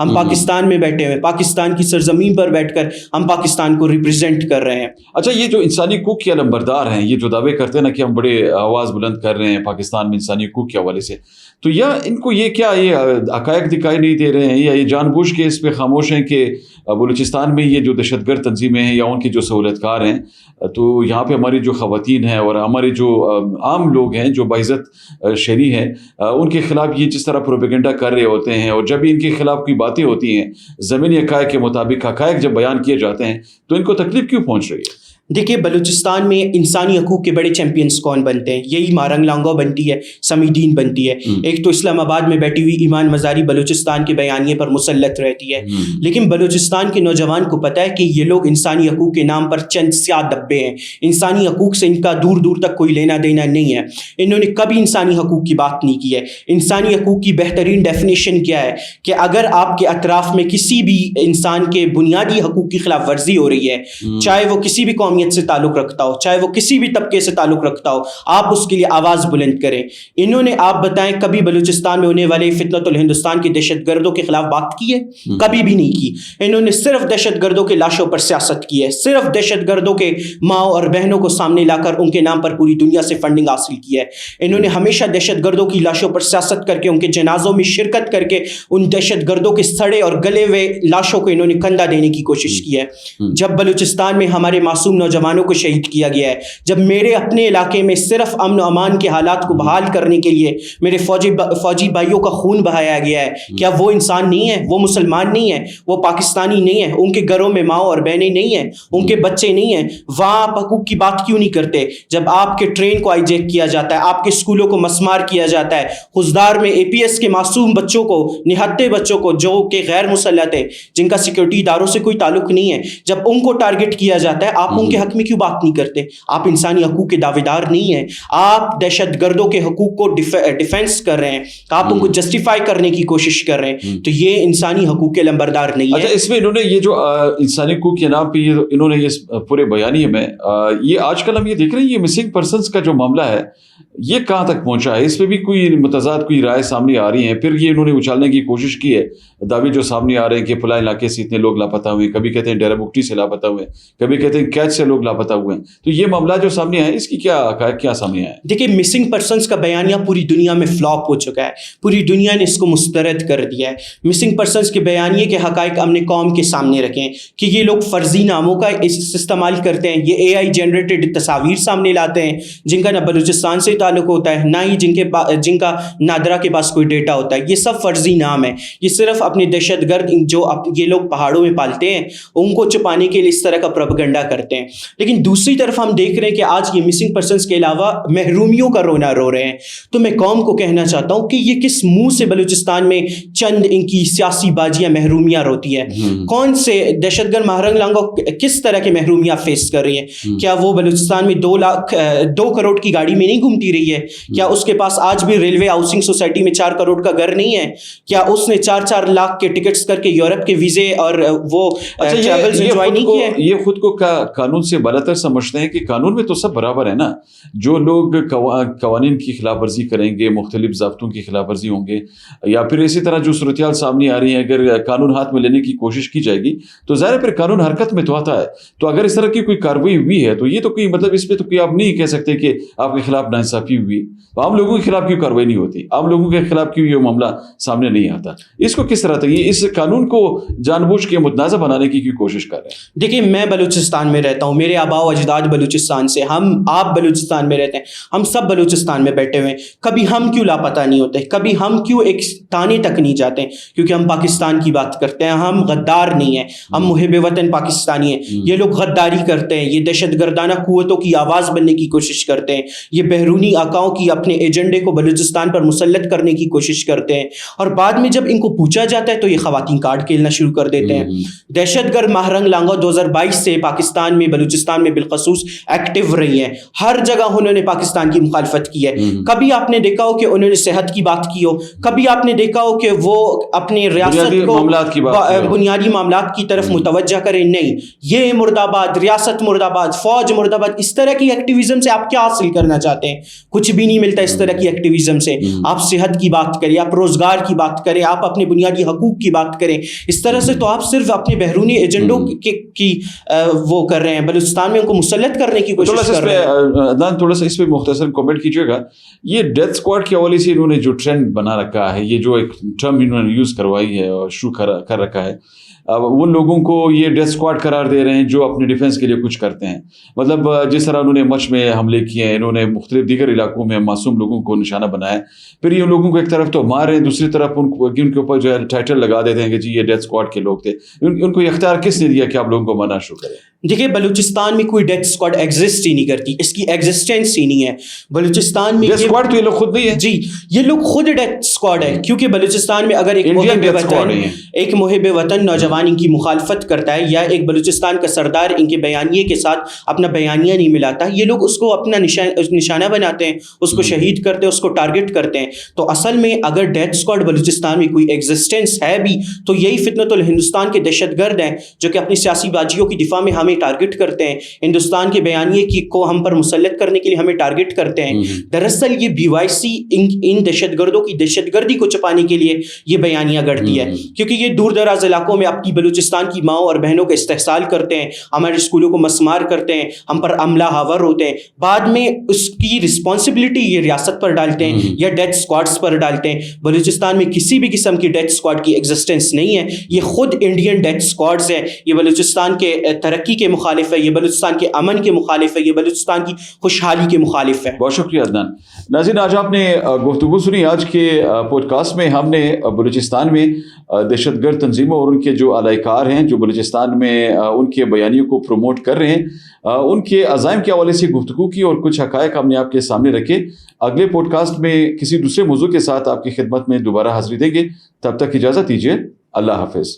ہم پاکستان میں بیٹھے ہوئے ہیں, پاکستان کی سرزمین پر بیٹھ کر ہم پاکستان کو ریپرزینٹ کر رہے ہیں. اچھا, یہ جو انسانی حقوق کے نمبردار ہیں, یہ جو دعوے کرتے ہیں نا کہ ہم بڑے آواز بلند کر رہے ہیں پاکستان میں انسانی حقوق کے حوالے سے, تو یا ان کو یہ کیا یہ حقائق دکھائی نہیں دے رہے ہیں, یا یہ جان بوجھ کے اس پہ خاموش ہیں کہ بلوچستان میں یہ جو دہشت گرد تنظیمیں ہیں یا ان کی جو سہولت کار ہیں, تو یہاں پہ ہماری جو خواتین ہیں اور ہمارے جو عام لوگ ہیں جو باعزت شہری ہیں, ان کے خلاف یہ جس طرح پروپیگنڈا کر رہے ہوتے ہیں, اور جب بھی ان کے خلاف کوئی باتیں ہوتی ہیں زمینی حقائق کے مطابق, حقائق جب بیان کیے جاتے ہیں, تو ان کو تکلیف کیوں پہنچ رہی ہے؟ دیکھیے, بلوچستان میں انسانی حقوق کے بڑے چیمپئنس کون بنتے ہیں؟ یہی مارنگ لانگو بنتی ہے, سمیدین بنتی ہے. ایک تو اسلام آباد میں بیٹھی ہوئی ایمان مزاری بلوچستان کے بیانیے پر مسلط رہتی ہے, لیکن بلوچستان کے نوجوان کو پتہ ہے کہ یہ لوگ انسانی حقوق کے نام پر چند سیاہ دبے ہیں. انسانی حقوق سے ان کا دور دور تک کوئی لینا دینا نہیں ہے. انہوں نے کبھی انسانی حقوق کی بات نہیں کی ہے. انسانی حقوق کی بہترین ڈیفینیشن کیا ہے کہ اگر آپ کے اطراف میں کسی بھی انسان کے بنیادی حقوق کی خلاف ورزی ہو رہی ہے, چاہے وہ کسی بھی قوم سے تعلق رکھتا ہو, چاہے وہ کسی بھی طبقے سے تعلق رکھتا ہو, آپ اس کے لیے آواز بلند کریں. انہوں نے, آپ بتائیں, کبھی بلوچستان میں ہونے والے فتنۃ الہندوستان کے دہشت گردوں کے خلاف بات کی ہے؟ کبھی بھی نہیں کی. انہوں نے صرف دہشت گردوں کے لاشوں پر سیاست کی ہے, صرف دہشت گردوں کے ماؤں اور بہنوں کو سامنے لا کر ان کے نام پر پوری دنیا سے فنڈنگ حاصل کی ہے. انہوں نے ہمیشہ دہشت گردوں کی لاشوں پر سیاست کر کے, ان کے جنازوں میں شرکت کر کے, ان دہشت گردوں کے سڑے اور گلے ہوئے لاشوں کو انہوں نے کندھا دینے کی کوشش کی ہے. جب بلوچستان میں ہمارے معصوم نوجوانوں کو شہید کیا گیا ہے, جب میرے اپنے علاقے میں صرف امن و امان کے حالات کو بحال کرنے کے لیے میرے فوجی بھائیوں کا خون بہایا گیا ہے, کیا وہ انسان نہیں ہے؟ وہ مسلمان نہیں ہے؟ وہ پاکستانی نہیں ہے؟ ان کے گھروں میں ماں اور بہنیں نہیں ہیں, ان کے بچے نہیں ہیں؟ وہاں آپ حقوق کی بات کیوں نہیں کرتے؟ جب آپ کے ٹرین کو ہائیجیک کیا جاتا ہے, آپ کے اسکولوں کو مسمار کیا جاتا ہے, خزدار میں APS کے معصوم بچوں کو, نہتے بچوں کو جو کہ غیر مسلط ہے, جن کا سیکورٹی اداروں سے کوئی تعلق نہیں ہے, جب ان کو ٹارگٹ کیا جاتا ہے, آپ ان کے حق میں کیوں بات نہیں کرتے؟ آپ انسانی حقوق کے دعوے دار نہیں ہیں, آپ دہشت گردوں کے حقوق کو ڈیفینس کر رہے ہیں, آپ ان کو جسٹیفائی کرنے کی کوشش کر رہے ہیں, تو یہ انسانی حقوق کے لمبردار نہیں ہے. اچھا, اس میں انہوں نے یہ جو انسانی حقوق کے نام پہ انہوں نے یہ پورے بیانیے میں یہ آج کل ہم یہ دیکھ رہے ہیں, یہ مسنگ پرسنس کا جو معاملہ ہے یہ کہاں تک پہنچا ہے؟ اس پہ بھی کوئی متضاد کوئی رائے سامنے آ رہی ہیں. پھر یہ انہوں نے اچھالنے کی کوشش کی ہے, دعوے جو سامنے آ رہے ہیں کہ فلاں علاقے سے اتنے لوگ لاپتہ ہوئے, کبھی کہتے ہیں ڈیرہ بگٹی سے لاپتہ ہوئے, کبھی کہتے ہیں کیچ سے لوگ لاپتہ ہوئے ہیں. تو یہ معاملہ جو سامنے آیا, اس کی کیا سامنے آیا؟ دیکھیے, مسنگ پرسنس کا بیانیہ پوری دنیا میں فلاپ ہو چکا ہے, پوری دنیا نے اس کو مسترد کر دیا ہے. مسنگ پرسنس کے بیانیے کے حقائق ہم نے قوم کے سامنے رکھے کہ یہ لوگ فرضی ناموں کا استعمال کرتے ہیں, یہ AI جنریٹڈ تصاویر سامنے لاتے ہیں جن کا نہ بلوچستان سے تعلق ہوتا ہے, نہ ہی جن کا نادرا کے پاس کوئی ڈیٹا ہوتا ہے. یہ سب فرضی نام ہے, یہ صرف اپنے دہشت گرد جو یہ لوگ پہاڑوں میں پالتے ہیں ان کو چھپانے کے لیے اس طرح کا پروپیگنڈا کرتے ہیں. لیکن دوسری طرف ہم دیکھ رہے ہیں کہ آج یہ مسنگ پرسنس کے علاوہ محرومیوں کا رونا رو رہے ہیں. تو میں قوم کو کہنا چاہتا ہوں کہ یہ کس منہ سے بلوچستان میں چند ان کی سیاسی باجیاں محرومیاں روتی ہے؟ کون سے دہشت گرد مہرنگ لانگو کس طرح کے محرومیاں فیس کر رہی ہے؟ کیا وہ بلوچستان میں 2 کروڑ کی گاڑی میں نہیں گھومتی رہی ہے؟ کیا اس کے پاس آج بھی ریلوے ہاؤسنگ سوسائٹی میں 4 کروڑ کا گھر نہیں ہے؟ کیا اس نے 4 لاکھ کے ٹکٹس کر کے یورپ کے ویزے اور وہ ٹریولز انجوائے نہیں کیے؟ یہ خود کو قانون سے بالاتر سمجھتے ہیں کہ قانون میں تو سب برابر ہے نا. جو لوگ قوانین کی خلاف ورزی کریں گے, مختلف ضابطوں کی خلاف ورزی ہوں گے, یا پھر اسی طرح جو صورتحال سامنے آ رہی ہیں, اگر قانون ہاتھ میں لینے کی کوشش کی جائے گی تو ظاہر پھر قانون حرکت میں تو آتا ہے. تو اگر اس طرح کی کوئی کارروائی ہوئی ہے تو یہ تو کوئی مطلب اس پہ تو کوئی آپ نہیں کہہ سکتے کہ آپ کے خلاف ناانصافی ہوئی. عام لوگوں کے خلاف کیوں کارروائی نہیں ہوتی؟ عام لوگوں کے خلاف کیوں یہ معاملہ سامنے نہیں آتا؟ اس کو کس طرح یہ اس قانون کو جان بوجھ کے متنازع بنانے کی کوشش کر رہے ہیں؟ دیکھیں, میں بلوچستان میں رہتا ہوں, میرے آباء و اجداد بلوچستان سے, آپ بلوچستان میں رہتے ہیں, ہم سب بلوچستان میں بیٹھے ہوئے ہیں. کبھی ہم کیوں لاپتہ نہیں ہوتے؟ کبھی ہم کیوں ایک تانے تک نہیں جاتے؟ کیونکہ ہم پاکستان کی بات کرتے ہیں. ہم غدار نہیں ہیں, ہم محب وطن پاکستانی ہیں. یہ لوگ غداری کرتے ہیں, یہ دہشت گردانہ قوتوں کی آواز بننے کی کوشش کرتے ہیں, یہ بیرونی آقاؤں کی اپنے ایجنڈے کو بلوچستان پر مسلط کرنے کی کوشش کرتے ہیں. اور بعد میں جب ان کو پوچھا جاتا ہے تو یہ خواتین کارڈ کھیلنا شروع کر دیتے ہیں. دہشت گرد ماہرنگ لانگا 2022 سے پاکستان میں بلوچستان میں بالخصوص ایکٹیو رہی ہیں. ہر جگہ انہوں نے پاکستان کی مخالفت کی ہے. کبھی آپ نے دیکھا ہو کہ انہوں نے صحت کی بات کی ہو, کبھی آپ نے دیکھا ہو کہ وہ اپنی ریاست کو بنیادی معاملات کی طرف متوجہ کریں. نہیں, یہ مرد آباد, ریاست مرد آباد, فوج مرد آباد, اس طرح کی ایکٹیویزم سے آپ کیا حاصل کرنا چاہتے ہیں؟ کچھ بھی نہیں ملتا اس طرح کی ایکٹیویزم سے. آپ صحت کی بات کریں, آپ روزگار کی بات کریں, آپ اپنے بنیادی حقوق کی بات کریں. اس طرح سے تو آپ صرف اپنے بیرونی ایجنڈوں کی وہ کر رہے ہیں, بلوچستان میں ان کو مسلط کرنے کی کوشش کر رہے ہیں. تھوڑا سا اس پہ مختصر کمنٹ کیجیے گا. یہ ڈیتھ اسکواڈ کے حوالے سے انہوں نے جو ٹرینڈ بنا رکھا ہے, یہ جو ایک ٹرم انہوں نے یوز کروائی ہے اور شروع کر رکھا ہے, ان لوگوں کو یہ ڈیتھ اسکواڈ قرار دے رہے ہیں جو اپنے ڈیفنس کے لیے کچھ کرتے ہیں. مطلب جس طرح انہوں نے مچھ میں حملے کیے ہیں, انہوں نے مختلف دیگر علاقوں میں معصوم لوگوں کو نشانہ بنایا, پھر یہ لوگوں کو ایک طرف تو مار رہے ہیں, دوسری طرف ان کے اوپر جو ہے ٹائٹل لگا دیتے ہیں کہ جی یہ ڈیتھ اسکواڈ کے لوگ تھے. ان کو یہ اختیار کس نے دیا کہ آپ لوگوں کو مارنا شروع کریں؟ دیکھیے, بلوچستان میں کوئی ڈیتھ اسکواڈ ایگزسٹ ہی نہیں کرتی, اس کی ایگزسٹنس ہی نہیں ہے بلوچستان میں. ڈیتھ اسکواڈ تو یہ لوگ خود نہیں ہے. جی, یہ لوگ خود ڈیتھ اسکواڈ ہے, کیونکہ بلوچستان میں اگر ایک محب وطن نوجوان ان کی مخالفت کرتا ہے یا ایک بلوچستان کا سردار ان کے بیانیے کے ساتھ اپنا بیانیہ نہیں ملاتا, یہ لوگ اس کو اپنا نشانہ بناتے ہیں, اس کو شہید کرتے ہیں, اس کو ٹارگٹ کرتے ہیں. تو اصل میں اگر ڈیتھ اسکواڈ بلوچستان میں کوئی ایگزسٹنس ہے بھی تو یہی فتنۃ الہندوستان کے دہشت گرد ہیں جو کہ اپنی سیاسی باجیوں کی دفاع میں ہمیں ٹارگٹ کرتے ہیں, ہندوستان کے بیانیے کو ہم پر مسلط کرنے کے لیے ہمیں ٹارگٹ کرتے ہیں. دراصل یہ BYC ان دہشت گردوں کی دہشت گردی کو چھپانے کے لیے یہ بیانیہ گڑتی ہے, کیونکہ یہ دور دراز علاقوں میں اپنی بلوچستان کی ماؤں اور بہنوں کا استحصال کرتے ہیں, ہمارے اسکولوں کو مسمار کرتے ہیں, ہم پر عملہ آور ہوتے ہیں, بعد میں اس کی رسپانسبلٹی یہ ریاست پر ڈالتے ہیں یا ڈیتھ اسکواڈز پر ڈالتے ہیں. بلوچستان میں کسی بھی قسم کی ڈیتھ اسکواڈ کی ایگزسٹنس نہیں ہے, یہ خود انڈین ڈیتھ اسکواڈز ہیں. یہ بلوچستان کے ترقی کے مخالف ہے, یہ بلوچستان کے امن کے مخالف ہے, یہ بلوچستان کی خوشحالی کے مخالف ہے. بہت شکریہ عدنان. ناظرین, آج آپ نے گفتگو سنی. آج کے پوڈ کاسٹ میں ہم نے بلوچستان میں دہشت گرد تنظیموں اور ان کے جو اعلی کار ہیں جو بلوچستان میں ان کے بیانیوں کو پروموٹ کر رہے ہیں, ان کے عزائم کے حوالے سے گفتگو کی اور کچھ حقائق ہم نے آپ کے سامنے رکھے. اگلے پوڈ کاسٹ میں کسی دوسرے موضوع کے ساتھ آپ کی خدمت میں دوبارہ حاضری دیں گے. تب تک اجازت دیجیے. اللہ حافظ.